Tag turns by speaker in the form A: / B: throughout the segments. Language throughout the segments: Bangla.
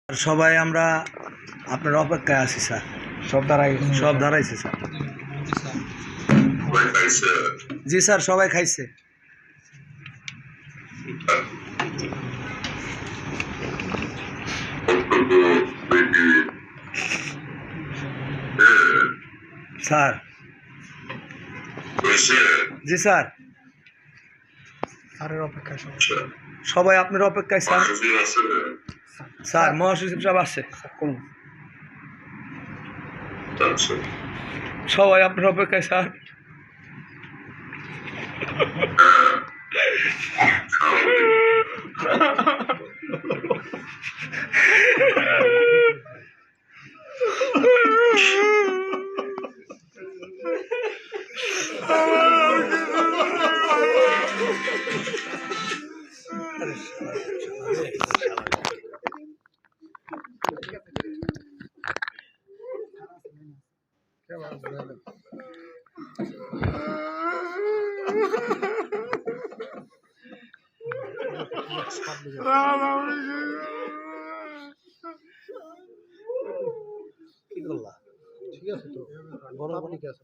A: সবাই আমরা আপনার অপেক্ষায় আছি স্যার। সব দাঁড়াইছে স্যার। জি স্যার, সবাই খাইছে। স্যার জি স্যার, সবাই আপনার অপেক্ষায় স্যার। স্যার মহাসচিব সাহেব আসছে, সবাই আপনার অপেক্ষায় স্যার। কি করলা? ঠিক আছে তো, বড় ঠিক আছে।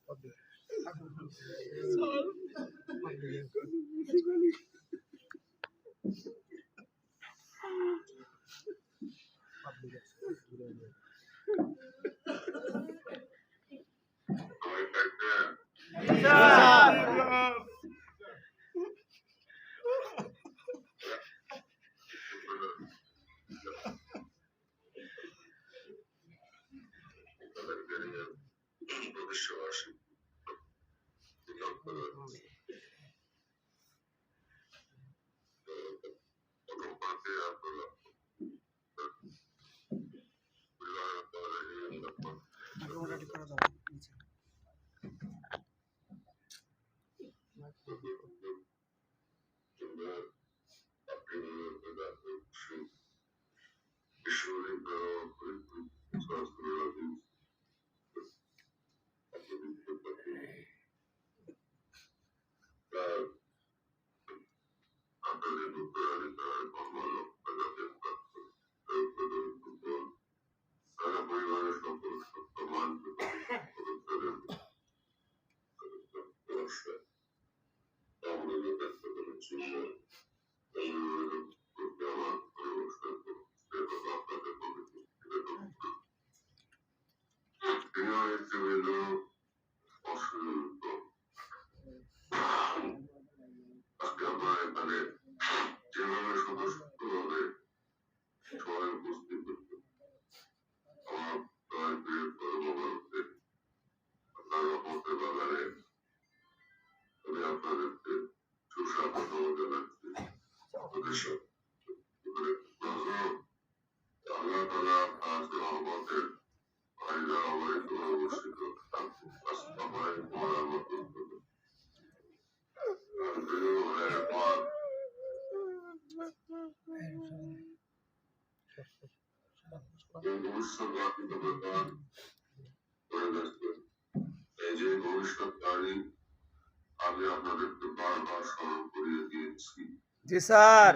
A: জি স্যার।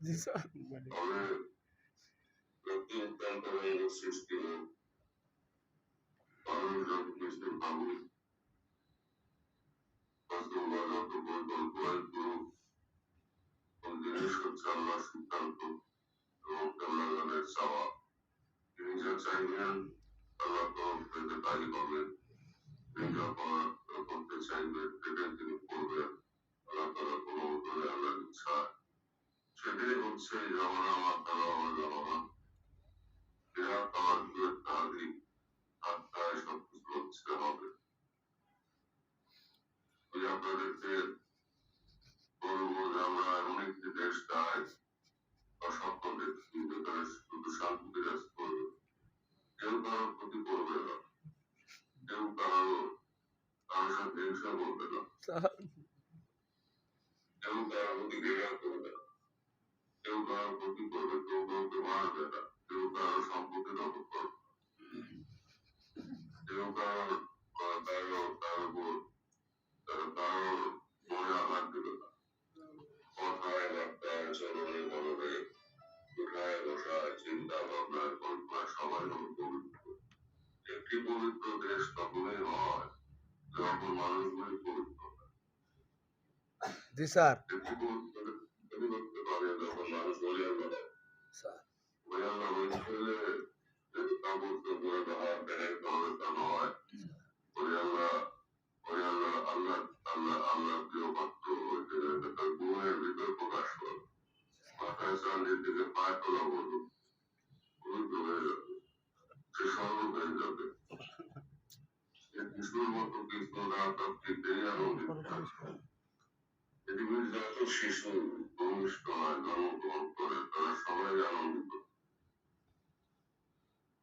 A: জি স্যার।
B: কেউ কারোর প্রতি ঘৃণা করবে না, কেউ কারোর ক্ষতি করবে, কেউ কাউকে মারবে না, কেউ কারোর সম্পত্তি দখল করবে, কেউ কারোর কারোর মনে আঘাত দিবে না। কথায় বার্তায় চলনে বলনে উঠায় বসায় চিন্তা ভাবনায় কল্পনায় সবাই হল পবিত্র। একটি পবিত্র দেশ তখনই হয় যখন মানুষগুলি পবিত্র।
A: জি স্যার।
B: একটি পবিত্র তৈরি করতে পারে যখন মানুষ বলিয়ান বানায়। বলিয়ান বলতে হলে কাপড় চোপড়ে হাত দেয় তা নয়। আল্লাহ প্রিয় পাত্র তার গুণের ভিতর প্রকাশ করে। মাথায় চাঁদের দিকে পায়ে তোলা বলুন, পবিত্র হয়ে যাবে, সে সর্ব হয়ে যাবে। শিশুর মতো কৃষ্ণ রাত্রিতেই আনন্দিত থাকবে। পৃথিবীর যত শিশু ভূমিষ্ঠ হয় জন্মগ্রহণ করে তারা সবাই আনন্দিত।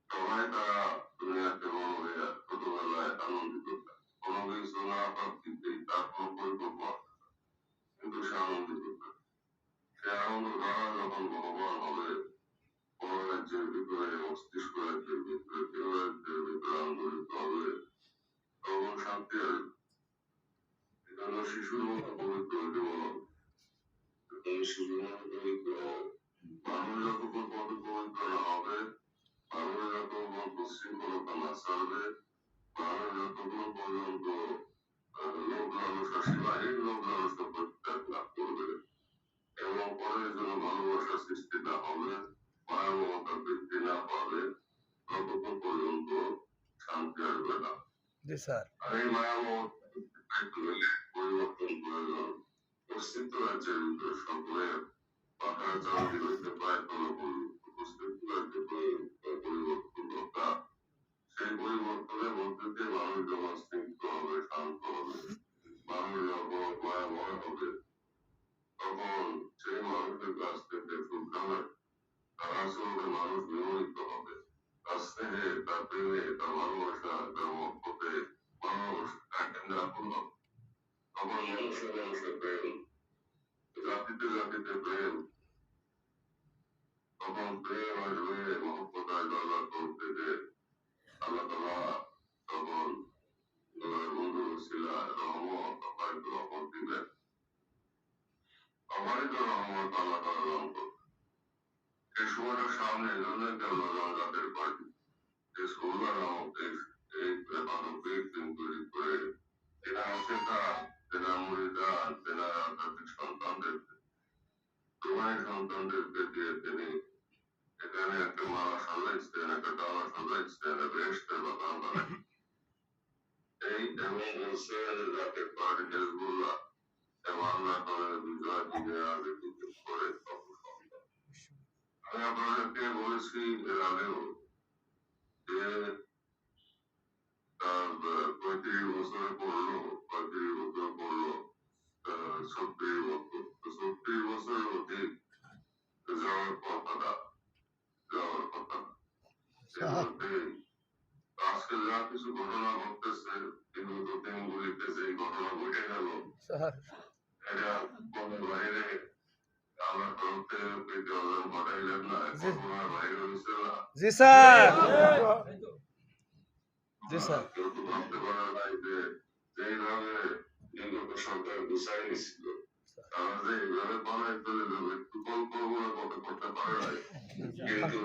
B: সবাই তারা দুনিয়াতে বড় হয়ে ছোটবেলায় আনন্দিত থাকে। কোনো কিছু না প্রাপ্তিতেই তার কোনো পরিকল্পনা কিন্তু সে আনন্দিত থাকে। সে আনন্দ দ্বারা যখন ভগবান হবে, বড় রাজ্যের ভিতরে মস্তিষ্ক রাজ্যের ভিতরে কেউ রাজ্যের ভিতরে আন্দোলিত হবে, তখন শান্তি আসবে। এজন্য শিশুর মতো পবিত্র হইতে বলা হবে। শিশুর মতো পবিত্র হবে। মানুষ যতক্ষণ পবিত্র না হবে, মানুষ যতক্ষণ উশৃঙ্খলতা না ছাড়বে, মানুষ যতক্ষণ পর্যন্ত লোভ লালসা সীমাহীন লোভ লালসা পরিত্যাগ লাভ করবে এবং পরের জন্য ভালোবাসা সৃষ্টি না হবে, মায়া মমতা বৃদ্ধি না পাবে, ততক্ষণ পর্যন্ত শান্তি আসবে না।
A: জি স্যার।
B: আর এই মায়া মমতা পরিবর্তন প্রয়োজন। অস্তিত্ব রাজ্যের ভিতরে সকলের পাখার চাঁদি হইতে পায় তল অস্তিত্ব রাজ্যে পরিবর্তন দরকার। সেই পরিবর্তনের মধ্যে দিয়ে মানুষ যখন স্নিগ্ধ হবে, শান্ত হবে, মানুষ যখন মায়াময় হবে, তখন সেই মানুষের কাছ থেকে শুদ্ধাবে, তার আচরণে মানুষ বিমোহিত হবে, তার স্নেহে, তার প্রেমে, তার ভালোবাসা, তার মহব্বতে মানুষ একেবারে আপন হবে। তখন মানুষে মানুষে প্রেম, জাতিতে জাতিতে প্রেম, তখন প্রেম আসবে, মহব্বত আসবে আল্লাহ থেকে। আল্লাহ তাআলা তখন বন্ধু ছিল রহমত, অপারিত রহমত দিবেন। অপারিত রহমত আল্লাহ তাআলা দান করবেন। এই সময়টা সামনে এজন্য জাতের পার্টি যে সোলার এই মানবিক দিন তৈরি করে এরা হচ্ছে তার তেনা মুড়িদান তেনা তাদের সন্তানদেরকে তোমার সন্তানদেরকে দিয়ে তিনি এখানে একটা মালা সাজাইছেন, একটা ডালা সাজাইছেন, বেহেশতের বাগান বানাই এই এবং বলছেন জাতের পার্টি হেজবুল্লাহ এবং আল্লাহ তাআলার বিজয় দিনে আগে করে আমি আপনাদেরকে বলেছি এর আগেও যে তার ৩৫ বছরে পড়লো ৩৫ বছর পড়লো ৩৬ বছর ৩৬ বছরের অধিক যাওয়ার কথা এর মধ্যে আজকে যা কিছু ঘটনা ঘটতেছে বিগত দিনগুলিতে যে ঘটনা ঘটে গেল এটা মনের বাইরে আল্লাহ তরফ থেকে পেতে অর্জন ঘটাইলেন না, ঘটনার বাইরে হয়েছে না।
A: জি স্যার। জি স্যার।
B: কেউ তো ভাবতে পারে নাই যে যেইভাবে বিগত সরকার গুছাই নিছিল তারা যে এইভাবে বানাই চলে যাবে একটু কল্পনা করতে পারে নাই। কিন্তু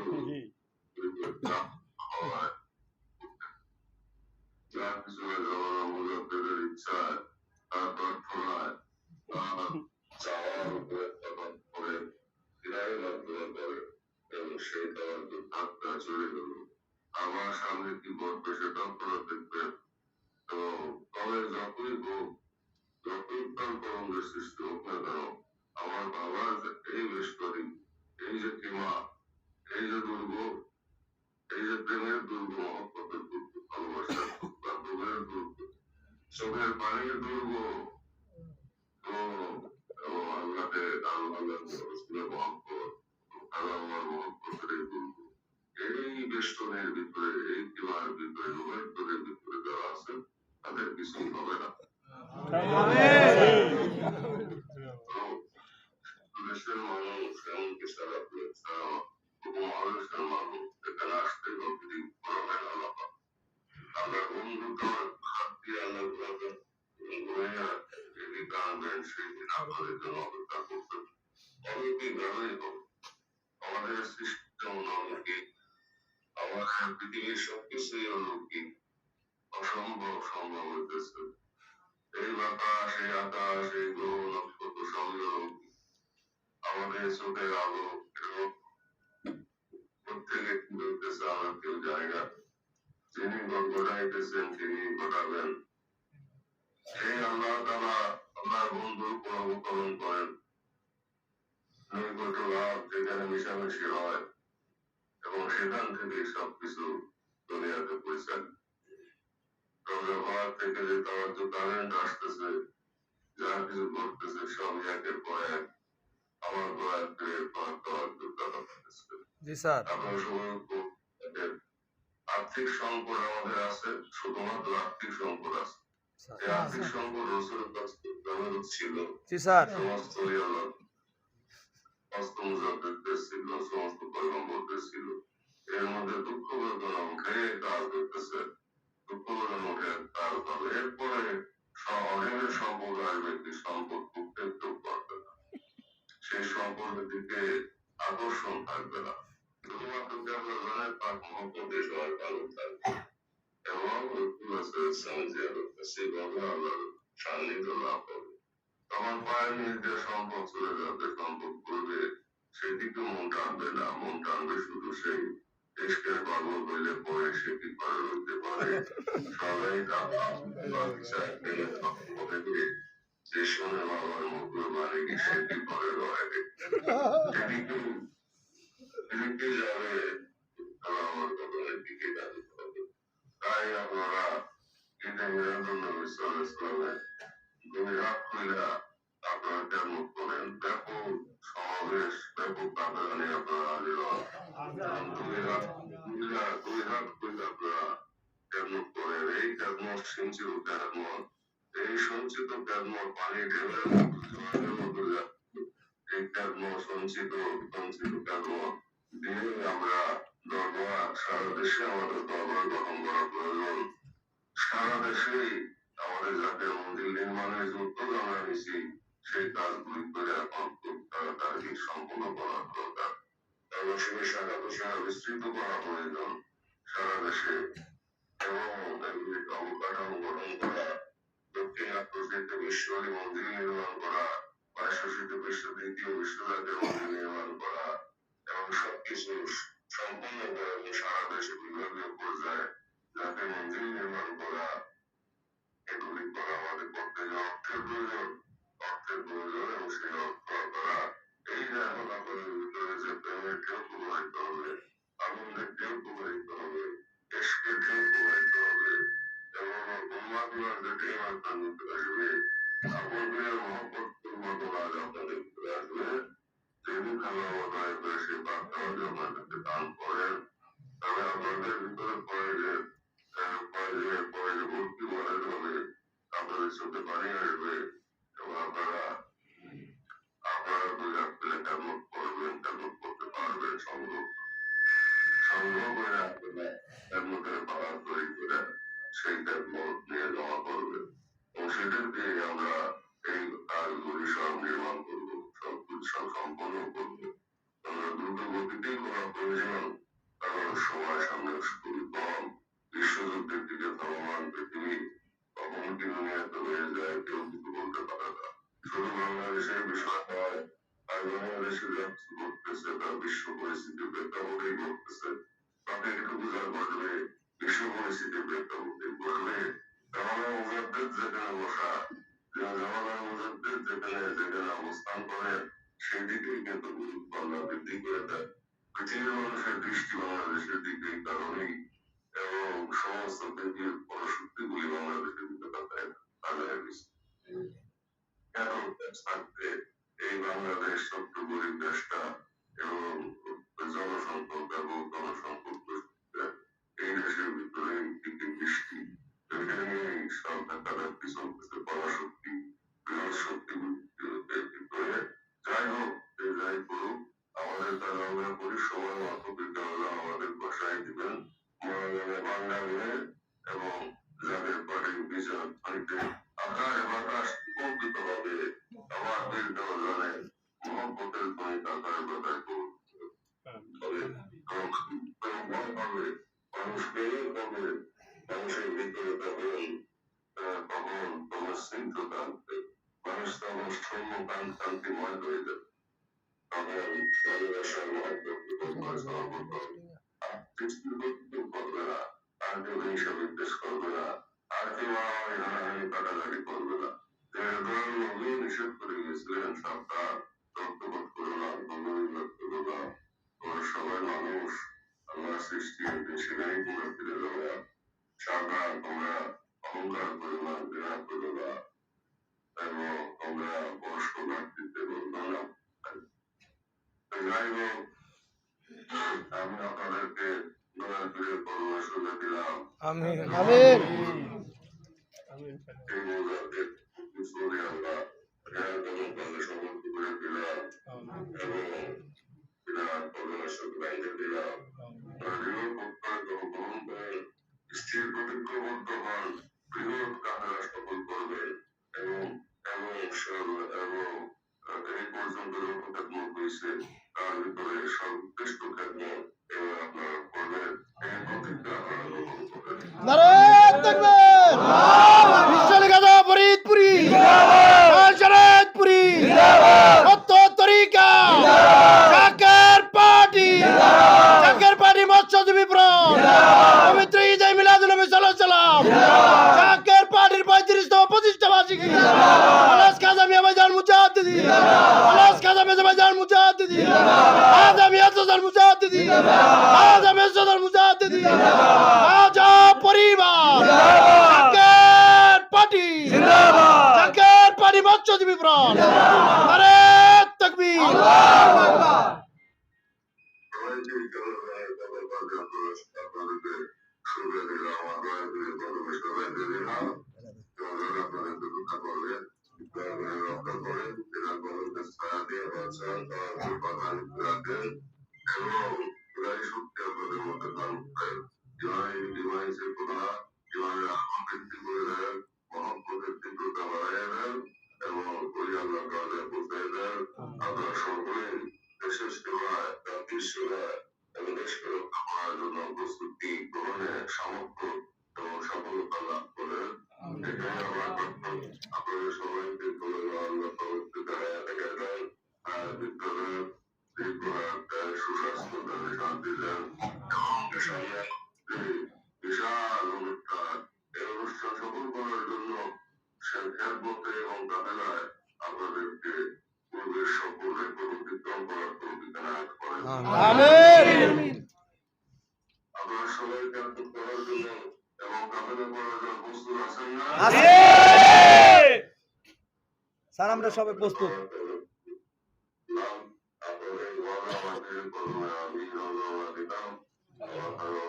B: যা কিছু জনগণের ইচ্ছায় তার প্রার্থনায় তার চাওয়ার উপরে তখন করে ফিরাই মাধ্যমে করে এবং সেই তার দুর্ভাগ্যটা চলে গেল। আমার সামনে কি ঘটবে সেটা আপনারা দেখবেন। তো তবে যতই হোক, যতই তার তরঙ্গের সৃষ্টি হোক না কেন, আমার বাবার এই বেষ্টনী, এই যে কিমা, এই যে দুর্গ, এই যে প্রেমের দুর্গ, মহব্বতের দুর্গ, ভালোবাসার দুর্গ, বান্ধবের দুর্গ, চোখের পানির দুর্গ, তো আল্লাহকে আল্লাহ রসুলের মহব্বত, আল্লাহর মহব্বতের এই দুর্গ, এই বেষ্টনের ভিতরে, এই কিমার ভিতরে, রোমের ভিতরে যারা আছেন তাদের কিছুই হবে না। জানবেন সেই দিন আপনাদের জন্য অপেক্ষা করবেন। অলৌকিকভাবেই হোক, আমাদের সৃষ্টি যেমন অলৌকিক, আমাদের পৃথিবীর সবকিছুই অলৌকিক, অসম্ভব সম্ভব হইতেছে। এই বাতাস, এই আকাশ, এই গ্রহ নক্ষত্র সবই অলৌকিক। আমাদের চোখের আলো এবং প্রত্যেকে কি হইতেছে আমরা কেউ জানি না। যিনি ঘটাইতেছেন তিনি ঘটাবেন। সেই আল্লাহ তাআলা আপনার বন্ধুর উপর অবতরণ করেন। নৈকট্য লাভ যেখানে মিশামিশি হয় এবং সেখান থেকে সবকিছু দুনিয়াতে পৌঁছায়। ব্যবহার থেকে যে তাওয়াজ্জু কারেন্ট আসতেছে, যা কিছু ঘটতেছে সবই একের পর এক আমার দয়াতে তাওয়াজ্জু দ্বারা হতেছে।
A: জি স্যার।
B: আপনারা সবাই দেখেন, আর্থিক সংকট আমাদের আছে, শুধুমাত্র আর্থিক সংকট আছে। এই আর্থিক সংকট রসুলের কাছ থেকে ছিল
A: জি স্যার।
B: সমস্ত সমস্ত মুজাদ্দিদদের ছিল, সমস্ত পয়গম্বরদের ছিল। এর মধ্যে দুঃখ বেদনা উঠে কাজ করতেছে, দুঃখ বেদনা উঠে কাজ হবে। এরপরে অনেক সম্পদ আসবে, কি সম্পদ করতে কেউ পারবে না, সেই সম্পদের দিকে আকর্ষণ থাকবে না। শুধুমাত্র কেবল তার মহব্বতে সবাই ভালো থাকবে এবং সেভাবে আল্লাহর সান্নিধ্য লাভ হবে। তখন পায়ের নিচে সম্পদ চলে যাবে, সম্পদ করবে, সেদিকে মন টানবে না, মন টানবে শুধু সেই দেশকের পাগল হইলে পরে সে কি করে হইতে পারে। সবাই যে শোনে বাবার মুখে মানে কি সে কি করে রয়, সেদিকে সেদিকে যাবে, আমার কদমের দিকে যাবে। তাই আপনারা ঈদে মিলাদুন নবী সাল্লাল্লাহু আলাইহি ওয়াসাল্লামের দুই রাত কইরা আপনারা কেমন করেন, ব্যাপক সমাবেশ, ব্যাপক কাটাগানি আপনারা হাজির হন এবং দুই রাত কইরা আপনারা কেমন করেন। এই কেমন সঞ্চিত কেমন, এই সঞ্চিত কেমন পানি ঢেউয়ের মতো জলের মতো যাচ্ছে। এই কেমন সঞ্চিত সঞ্চিত কেমন দিয়ে আমরা দরবার, সারা দেশে আমাদের দরবার গঠন করা প্রয়োজন। সারা দেশেই আমাদের জাতীয় মন্দির নির্মাণের যে উদ্যোগ আমরা নিছি, সেই কাজগুলি করে এখন খুব তাড়াতাড়ি সম্পূর্ণ করা দরকার এবং সেই শাখা প্রশাখা বিস্তৃত করা প্রয়োজন সারা দেশে এবং এগুলিকে অবকাঠামো গঠন করা, দক্ষিণ আফ্রিকাতে বিশ্বরী মন্দির নির্মাণ করা, পার্শ্বশীত বিশ্ব দ্বিতীয় বিশ্ব জাতীয় মন্দির নির্মাণ করা এবং সবকিছু সম্পূর্ণ করা এবং সারা দেশে বিভাগীয় পর্যায়ে জাতীয় মন্দির নির্মাণ করা, এগুলি করা আমাদের করতে যে অর্থের প্রয়োজন, অর্থের প্রয়োজন এবং সেই অর্থ করা। এই যে এখন আপনাদের ভিতরে যে প্রেমের ঢেউ প্রবাহিত হবে, আনন্দের ঢেউ প্রবাহিত হবে, এশকের ঢেউ প্রবাহিত হবে এবং উন্মাদনার যে ঢেউ আপনার ভিতরে আসবে, আপনের মহব্বতের মতো আজ আপনাদের ভিতরে আসবে। যেদিন আল্লাহ দয়া করে সেই বার্তা আপনাদেরকে দান করেন, তবে আপনাদের ভিতরে পরে যে ভর্তি বলের হবে, আপনাদের চোখে পানি আসবে এবং আপনারা দুই হাত পেলে কেমন করবেন, কেমন করতে পারবেন, সংগ্রহ করে আপনারা কেমনের পাড়া তৈরি করে সেই কেমন নিয়ে জমা করবেন এবং সেটা দিয়ে আমরা এই কাজগুলি সব নির্মাণ করবো, সব সম্পন্ন করবো। আমরা দ্রুত গতিতেই করা প্রয়োজন, কারণ সময় সামনে খুবই কম। বিশ্বযুদ্ধের দিকে ধাবমান পৃথিবী কখন কি দুনিয়াতে হয়ে যায় কেউ কিছু বলতে পারে না। শুধু বাংলাদেশের বিষয় নয়, আর বাংলাদেশে যা কিছু ঘটতেছে তা বিশ্ব পরিস্থিতির প্রেক্ষাপটেই ঘটতেছে। তাতে একটু বোঝা ঘটবে বিশ্ব পরিস্থিতির প্রেক্ষাপটে ঘটবে। জামানা মুজাদ্দিদ যেখানে বসা, জামানা মুজাদ্দিদ যেখানে অবস্থান করেন, সেদিকেই কিন্তু গুরুত্ব আল্লাহ বৃদ্ধি করে দেয়। পৃথিবীর মানুষের দৃষ্টি বাংলাদেশের দিকে, এই কারণেই এবং সমস্ত পৃথিবীর পরশক্তিগুলি বাংলাদেশের দিকে তাকায় গেছে। কেন থাকতে এই বাংলাদেশ ছোট্ট গরিব দেশটা এবং জনসংখ্যক ব্যাপক জনসংখ্যক এই দেশের ভিতরে দিকে বৃষ্টি, এটা নিয়েই সব ধাক্কাধাক্কি চলতেছে, পরাশক্তি বৃহৎ শক্তি ভিতরে। যাই হোক, যাই করুক, আমাদের তারা আমরা করি সময় মতো বিদ্যালয় আমাদের বসায় দিবেন মনোরমে বাংলাদেশে এবং যাদের পার্টির বিচার আকাশ বাতাস কল্পিত হবে শান্তিময় হয়ে যাবে। তখন ভালোবাসার মহব্বত আর সৃষ্টির কেউ করবে না, আর কেউ হিংসা বিদ্বেষ করবে না, আর কেউ হানাহানি কাটাকাটি করবে না। নবী নিষেধ করে গিয়েছিলেন সাবধান, রক্তপাত করো না, গন্ধবিভাগ করো না, তোমরা সবাই মানুষ, আল্লাহ সৃষ্টি একদিন সেখানেই তোমরা ফিরে যাবে। সাবধান, তোমরা অহংকার করো না, ঘৃণা করো না, এবং তোমরা পরস্পর ভ্রাতৃত্বে বলবো না। যাই হোক, আমি আপনাদেরকে দয়াল পীরের পরামর্শ দিলাম।
A: আমিন
C: আমিন।
B: এই মোজাকে মুসলিম আল্লাহ তাদের সমর্থ করে দিলাম এবং বিরাট পরামর্শ বাইরে দিলাম। দৃঢ় প্রত্যয় গ্রহণ করেন, স্থির প্রতিজ্ঞবদ্ধ হন, বৃহৎ কাজেরা সফল করবেন এবং এবং এবং এই পর্যন্ত যত খেদমত হয়েছে তার ভিতরে সর্বোৎকৃষ্ট খেদমত এবং আপনারা করবেন এই প্রতিজ্ঞা আপনারা গ্রহণ করবেন।
C: নারায়ণ তাকবীর, বিশ্বলি গাজা ফরিদপুরি, শরীয়তপুরি, কত তরিকা, জাকের পার্টি মৎস্যজীবী ফ্রন্ট, পবিত্র ঈদে মিলাদুন নবী সাল্লাল্লাহু আলাইহি সাল্লাম, জাকের পার্টির 35তম প্রতিষ্ঠা বার্ষিকী, আলাস খাজা মিয়া ভাইজান মুজাদ্দিদি, আলাস খাজা মিয়া ভাইজান মুজাদ্দিদি, আজমি আসাদার মুজাদ্দিদি, আজমি আসাদার মুজাদ্দিদি, আজা পরিবার, জাকের পার্টি মৎস্যজীবী ফ্রন্ট, নারায়ণ তাকবীর, আল্লাহু আকবার।
B: সবাইকে আপনাদেরকে শুভে দিলাম, আপনাদেরকে ভালোবাসা বাইরে দিলাম। আপনাদের রক্ষা করবেন, রক্ষা করেন, এরা গভর্নমেন্টের ছায়া দিয়ে বাঁচান, তাদের বাধা রাখেন এবং এরাই শক্তি আপনাদের মধ্যে দান করেন। ডিভাইসের কথা, ডিভাইসের আগুন বৃদ্ধি করে দেন, মহব্বতের তীব্রতা বাড়াইয়া দেন এবং ওই আল্লাহ কাজে পৌঁছে দেন। আপনারা সকলেই দেশের সেবায়, জাতির সেবায় এবং দেশকে রক্ষা করার জন্য প্রস্তুতি গ্রহণের সামর্থ্য এবং সফলতা লাভ করেন। এটাই আমার কর্তব্য। আপনাদের সবাইকে বলে আল্লাহ পবিত্র দেখা দেন, আর ভিতরে সুস্বাস্থ্য দেন, শান্তি দেন এবং সামনে যে বিশাল অনুষ্ঠান, এই অনুষ্ঠান সফল করার জন্য সে খেদমতে এবং কাফেলায় আপনাদেরকে পূর্বের সকল রেকর্ড অতিক্রম করার তৌফিক এনায়েত করেন।
C: আমিন।
B: আপনারা সবাই খেদমত করার জন্য এবং কাফেলা করার জন্য প্রস্তুত আছেন না?
A: স্যার আমরা সবাই প্রস্তুত।
B: আপনাদের ওয়াদা আমাদের করবে, আমি ওয়াদা দিলাম। আমার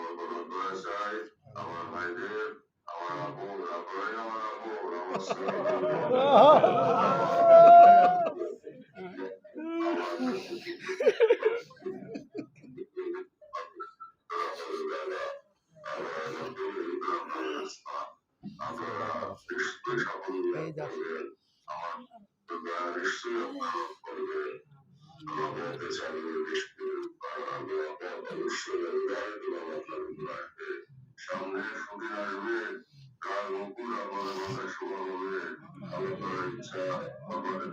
B: দোয়া চাই, আমার ভাইদের, আমার আপন, আপনারাই আমার আপন, আমার আপনারা নিশ্চয়ই সাফল্য করবেন, আমার নিশ্চয়ই আপনারা করবেন। আমাদের চালিয়ে সামনে সুদিন আসবে, কার মুকুল আমাদের মাথায় শোভা হবে, আল্লাহ ইচ্ছা আমাদের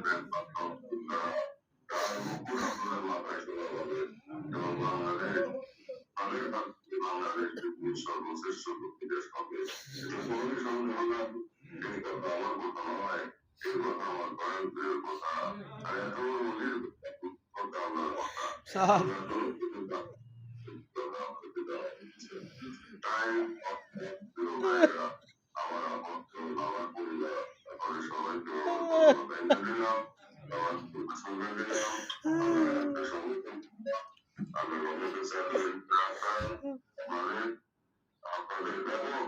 B: কার মুকুল আপনাদের মাথায় শোভা হবে এবং বাংলাদেশ সর্বশ্রেষ্ঠ দেশ হবে। এটা কোনোদিন সম্ভব হবে না। এই কথা আমার কথা নয়, এই কথা আমার দয়াল কথা, আর এত অলির কথা আমার কথা।
A: স্যার
B: তাই আমার আপন, আমার পরিবার, তারপরে সবাইকে দিলাম, আমার সঙ্গে দিলাম, একটা সঙ্গে আমি আমাদের সাথে মানে আপনাদের ব্যাপক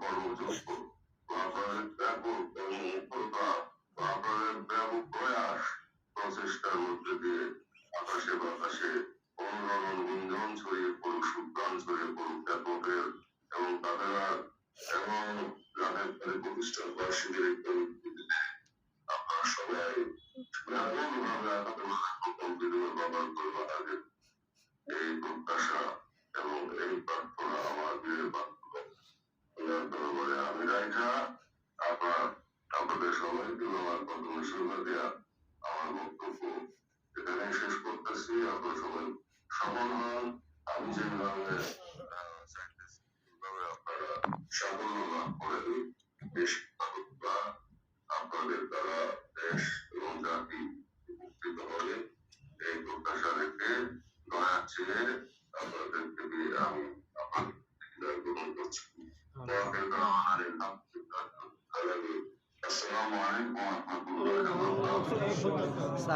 B: কর্মযোগ্য, আপনাদের ব্যাপক কর্মমুখতা, আপনাদের ব্যাপক প্রয়াস প্রচেষ্টার মধ্যে দিয়ে আকাশে বাতাসে অনুরণন গুঞ্জন ছড়িয়ে পড়ুক, সুপ্রাণ ছড়িয়ে পড়ুক ব্যাপকের এবং তাদের এবং যাদের প্রতিষ্ঠান বার্ষিকের একটু আপনারা সবাই ব্যাপকভাবে আপনাদের ব্যবহার করে বাড়াবেন। এই প্রত্যাশা এবং এই প্রার্থনা আমার প্রার্থনা আমি রাইখা আপনাদের সবাইকে আমার প্রথম সেবা দেয়া আমার বক্তব্য এখানে শেষ করতেছি। আপনারা সবাই সফল হন। আমি যেভাবে চাইতেছি সেইভাবে আপনারা সাফল্য লাভ করেন। দেশ আপনাদের দ্বারা দেশ এবং জাতি উপকৃত হবে এই প্রত্যাশা রেখে দয়া চেয়ে আপনাদের থেকে আমি আপনাদের বিদায় গ্রহণ করছি। আসসালামু আলাইকুম ওয়া রাহমাতুল্লাহি ওয়া বারাকাতুহু।